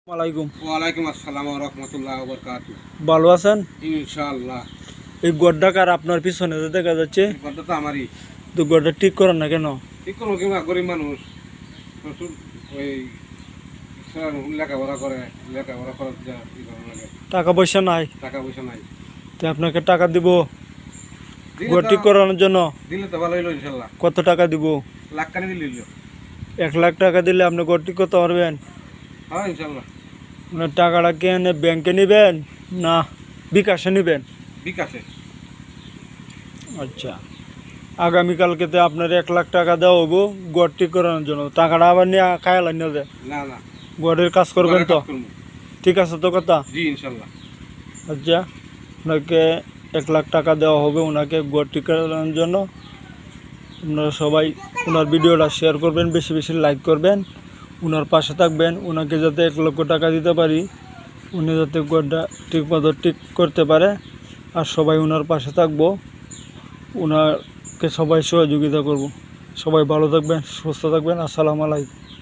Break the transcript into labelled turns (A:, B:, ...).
A: ওয়ালাইকুম।
B: ওয়ালাইকুম আসসালাম ওয়া রাহমাতুল্লাহি ওয়া বারাকাতুহু।
A: ভালো আছেন?
B: ইনশাআল্লাহ।
A: এই গড়টা কার আপনার পিছনে যে দেখা যাচ্ছে?
B: কথা তো আমারই।
A: তো গড়টা ঠিক করেন না কেন?
B: ঠিক করবো কিংবা গরিব মানুষ প্রচুর ওই লেখাপড়া করে লেখাপড়া খরচ যা ই করা লাগে,
A: টাকা পয়সা নাই,
B: টাকা পয়সা নাই।
A: তো আপনাকে টাকা দিব
B: দিলে
A: গড়
B: তো
A: ঠিক করানোর জন্য?
B: দিলে তো ভালো হইলো ইনশাআল্লাহ।
A: কত টাকা দিব?
B: লাখ কানি দিলে হইলো।
A: 1 লাখ টাকা দিলে আপনি গড় ঠিক করতে পারবেন?
B: হ্যাঁ ইনশাআল্লাহ।
A: আপনার টাকাটা কি এনে ব্যাংকে নেবেন না বিকাশে নেবেন?
B: বিকাশে।
A: আচ্ছা, আগামীকালকেতে আপনার 1 লাখ টাকা দেওয়া হবো গড় ঠিক করানোর জন্য। টাকাটা আবার নিয়ে খায়াল না দেয়,
B: না না,
A: গড়ের কাজ করবেন তো?
B: কাজ করবো।
A: ঠিক আছে তো কথা?
B: জি ইনশাআল্লাহ।
A: আচ্ছা, ওনাকে 1 লাখ টাকা দেওয়া হবে ওনাকে গড় ঠিক করানোর জন্য। আপনারা সবাই ওনার ভিডিওটা শেয়ার করবেন, বেশি বেশি লাইক করবেন, ওনার পাশে থাকবেন, ওনাকে যাতে 1 লক্ষ টাকা দিতে পারি, উনি যাতে গড়টা ঠিকমতো ঠিক করতে পারে। আর সবাই ওনার পাশে থাকবো, ওনাকে সবাই সহযোগিতা করব। সবাই ভালো থাকবেন, সুস্থ থাকবেন। আসসালামু আলাইকুম।